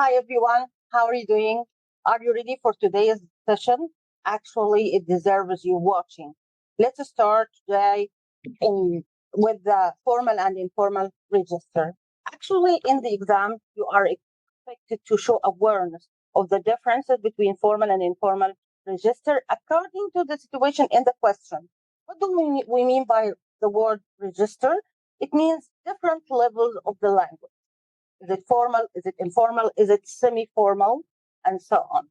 Hi, everyone. How are you doing? Are you ready for today's session? Actually, it deserves you watching. Let's start today with the formal and informal register. Actually, in the exam, you are expected to show awareness of the differences between formal and informal register according to the situation in the question. What do we mean by the word register? It means different levels of the language. Is it formal? Is it informal? Is it semi-formal? And so on.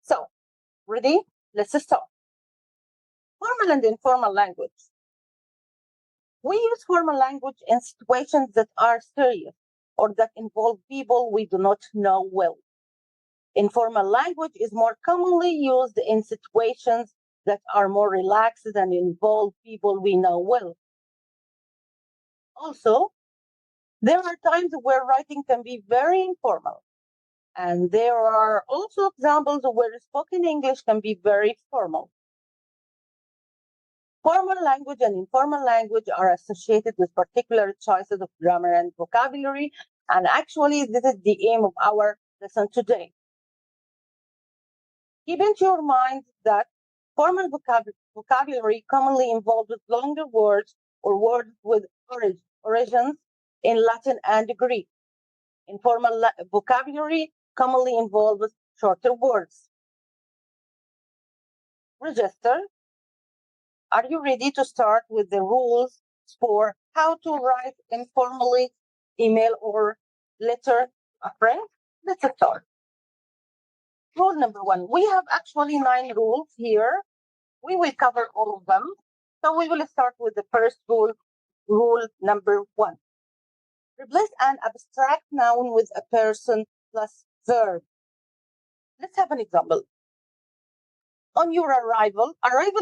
So, ready? Let's start. Formal and informal language. We use formal language in situations that are serious or that involve people we do not know well. Informal language is more commonly used in situations that are more relaxed and involve people we know well. Also, there are times where writing can be very informal. And there are also examples where spoken English can be very formal. Formal language and informal language are associated with particular choices of grammar and vocabulary. And actually, this is the aim of our lesson today. Keep in your mind that formal vocabulary commonly involves longer words or words with origins in Latin and Greek. Informal vocabulary commonly involves shorter words. Register. Are you ready to start with the rules for how to write informally, email or letter to a friend? Let's start. Rule number 1. We have actually 9 rules here. We will cover all of them. So we will start with the first rule, rule number 1. Replace an abstract noun with a person plus verb. Let's have an example. On your arrival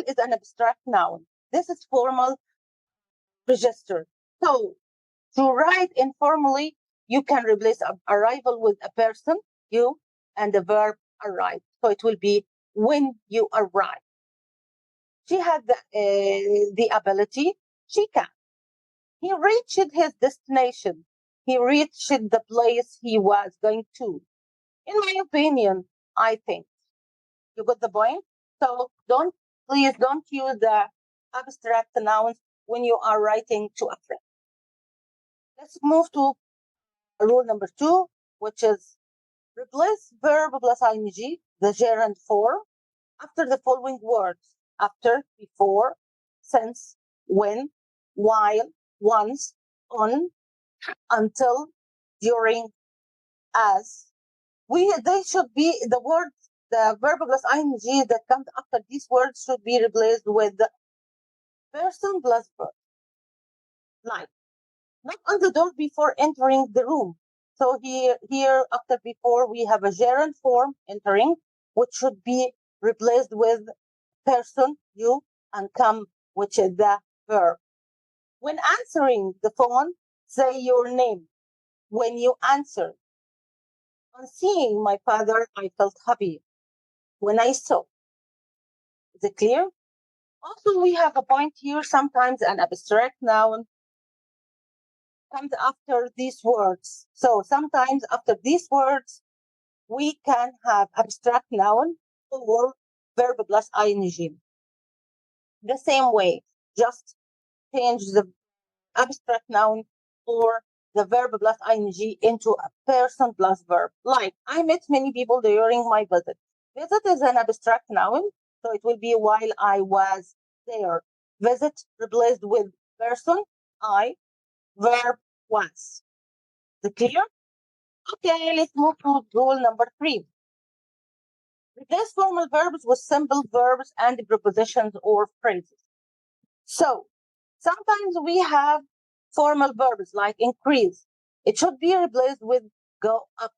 is an abstract noun. This is formal register. So to write informally, you can replace arrival with a person, you, and the verb arrive. So it will be when you arrive. She had the ability, she can. He reached his destination. He reached the place he was going to. In my opinion, I think. You got the point? So please don't use the abstract nouns when you are writing to a friend. Let's move to rule number 2, which is replace verb plus ing, the gerund form, after the following words: after, before, since, when, while, once, on, until, during, as. They should be the words, the verb plus ing that comes after these words should be replaced with the person plus verb. Like, knock on the door before entering the room. So here after before we have a gerund form, entering, which should be replaced with person, you, and come, which is the verb. When answering the phone, say your name. When you answer. On seeing my father, I felt happy. When I saw. Is it clear? Also, we have a point here. Sometimes an abstract noun comes after these words. So sometimes after these words, we can have abstract noun or verb plus ing. The same way, just change the abstract noun or the verb plus ing into a person plus verb. Like, I met many people during my visit. Visit is an abstract noun, so it will be while I was there. Visit replaced with person, I, verb was. Is it clear? Okay, let's move to rule number 3. Replace formal verbs with simple verbs and prepositions or phrases. So, sometimes we have formal verbs like increase. It should be replaced with go up.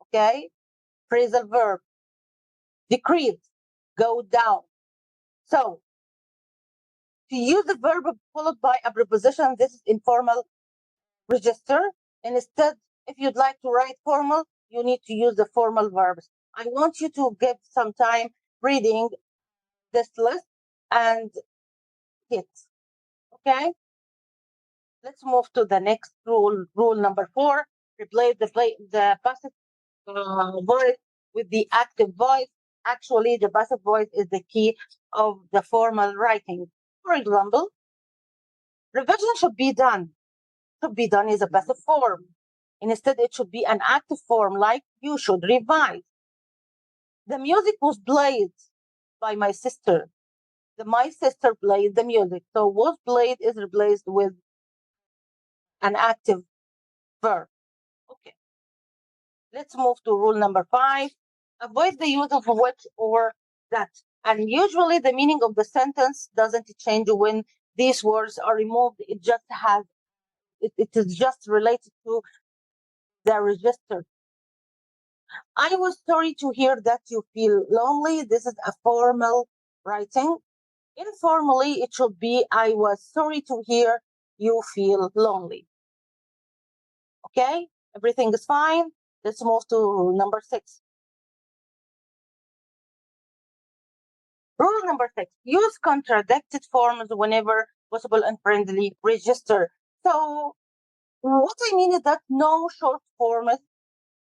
Okay? Phrasal verb. Decrease. Go down. So, to use the verb followed by a preposition, this is informal register. And instead, if you'd like to write formal, you need to use the formal verbs. I want you to give some time reading this list and hit. Okay? Let's move to the next rule, rule number 4. replace the passive voice with the active voice. Actually, the passive voice is the key of the formal writing. For example, revision should be done. Should be done is a passive form. Instead, it should be an active form, like you should revise. The music was played by my sister. My sister played the music. So was played is replaced with an active verb. Okay. Let's move to rule number 5. Avoid the use of which or that. And usually the meaning of the sentence doesn't change when these words are removed. It is just related to the register. I was sorry to hear that you feel lonely. This is a formal writing. Informally, it should be I was sorry to hear you feel lonely. Okay, everything is fine. Let's move to rule number 6. Rule number 6, use contradicted forms whenever possible and friendly register. So what I mean is that no short forms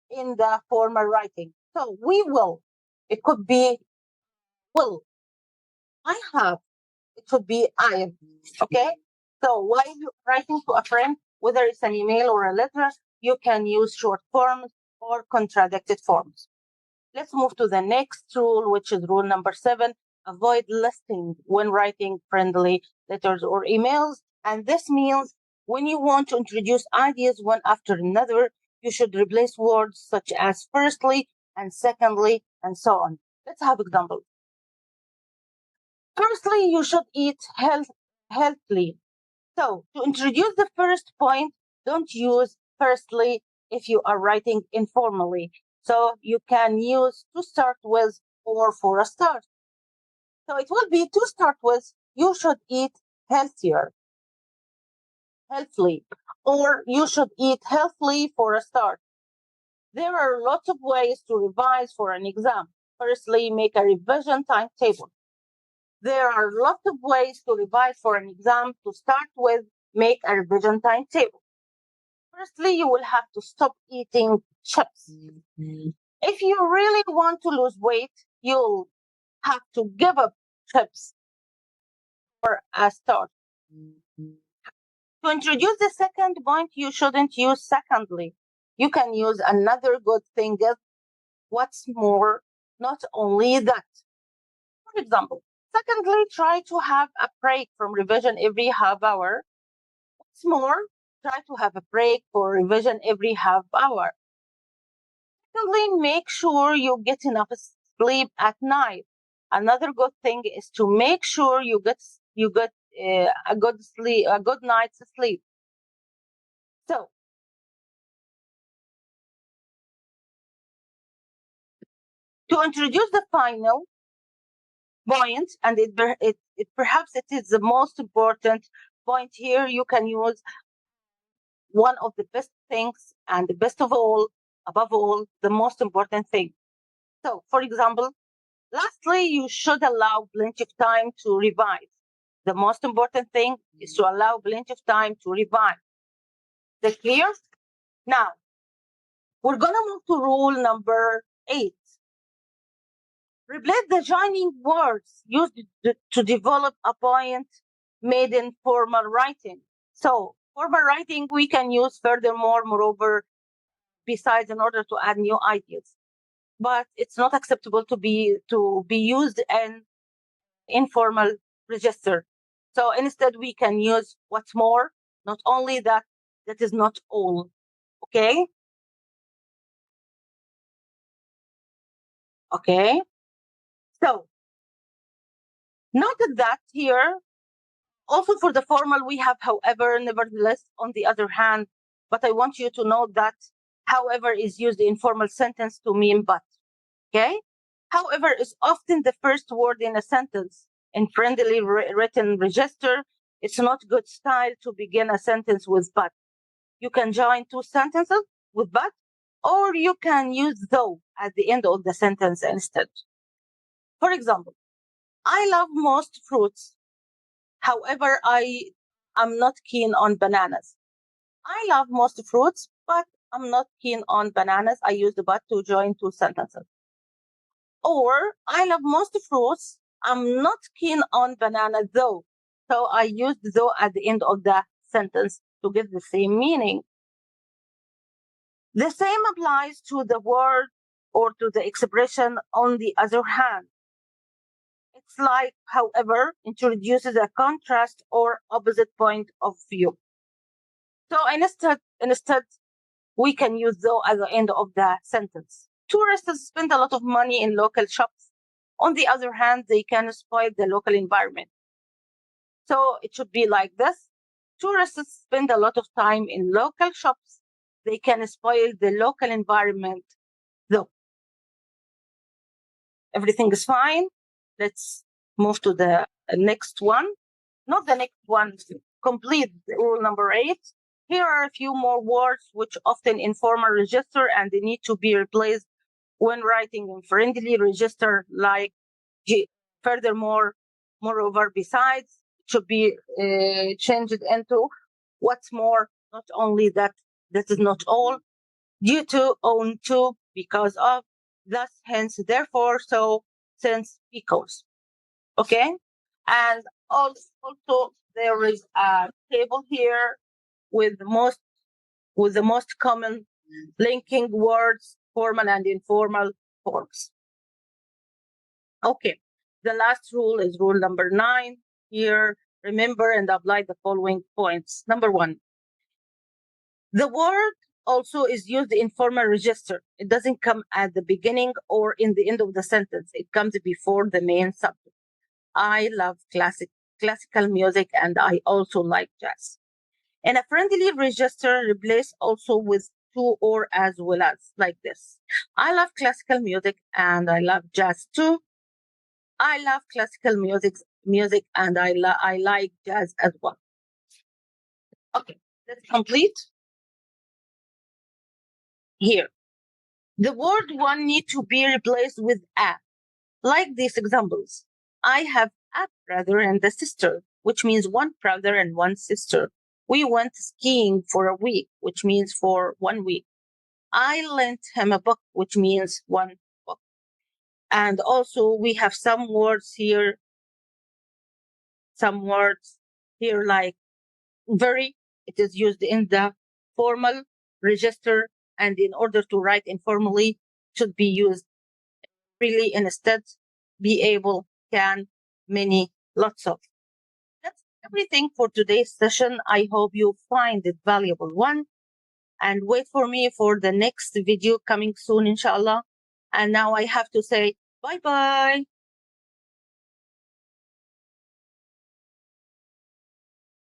in the formal writing. So we will, it could be will, I have, it should be I am. Okay, so while you're writing to a friend, whether it's an email or a letter, you can use short forms or contradicted forms. Let's move to the next rule, which is rule number 7. Avoid listing when writing friendly letters or emails. And this means when you want to introduce ideas one after another, you should replace words such as firstly and secondly and so on. Let's have examples. Firstly, you should eat healthily. So to introduce the first point, don't use firstly if you are writing informally. So you can use to start with or for a start. So it will be to start with, you should eat healthily, or you should eat healthily for a start. There are lots of ways to revise for an exam. Firstly, make a revision timetable. There are lots of ways to revise for an exam. To start with, make a revision timetable. Firstly, you will have to stop eating chips. If you really want to lose weight, you'll have to give up chips for a start. To introduce the second point, you shouldn't use secondly. You can use another good thing is what's more, not only that. For example, secondly, try to have a break from revision every half hour. What's more, try to have a break for revision every half hour. Secondly, make sure you get enough sleep at night. Another good thing is to make sure you get a good night's sleep. So to introduce the final point, and perhaps it is the most important point here, you can use one of the best things and the best of all, above all, the most important thing. So, for example, lastly, you should allow plenty of time to revise. The most important thing is to allow plenty of time to revise. Is that clear? Now, we're going to move to rule number 8. Replace the joining words used to develop a point made in formal writing. So, formal writing we can use furthermore, moreover, besides, in order to add new ideas. But it's not acceptable to be used in informal register. So instead, we can use what's more. Not only that, that is not all. Okay. Okay. So noted that here. Also for the formal, we have however, nevertheless, on the other hand, but I want you to know that however is used in formal sentence to mean but. Okay. However is often the first word in a sentence. In friendly written register, it's not good style to begin a sentence with but. You can join two sentences with but, or you can use though at the end of the sentence instead. For example, I love most fruits. However, I am not keen on bananas. I love most fruits, but I'm not keen on bananas. I used but to join two sentences. Or I love most fruits. I'm not keen on banana though. So I used though at the end of the sentence to give the same meaning. The same applies to the word or to the expression on the other hand. It's like, however, introduces a contrast or opposite point of view. So instead, we can use though at the end of the sentence. Tourists spend a lot of money in local shops. On the other hand, they can spoil the local environment. So it should be like this. Tourists spend a lot of time in local shops. They can spoil the local environment, though. Everything is fine. Let's move to the next one. Not the next one, complete rule number 8. Here are a few more words which often informal register and they need to be replaced when writing in friendly register, like furthermore, moreover, besides, should be changed into what's more, not only that, this is not all, due to, own to, because of, thus, hence, therefore, so, since, because. Okay? And also there is a table here with the most common linking words, formal and informal forms. Okay, the last rule is rule number 9. Here, remember and apply the following points. Number 1, the word also is used in formal register. It doesn't come at the beginning or in the end of the sentence. It comes before the main subject. I love classical music and I also like jazz. In a friendly register, replace also with to or as well as, like this. I love classical music and I love jazz too. I love classical music and I like jazz as well. Okay, let's complete. Here, the word one need to be replaced with a, like these examples. I have a brother and a sister, which means one brother and one sister. We went skiing for a week, which means for 1 week. I lent him a book, which means one book. And also we have some words here like very. It is used in the formal register, and in order to write informally, should be used really instead, be able, can, many, lots of. That's everything for today's session. I hope you find it valuable one. And wait for me for the next video coming soon, inshallah. And now I have to say bye-bye.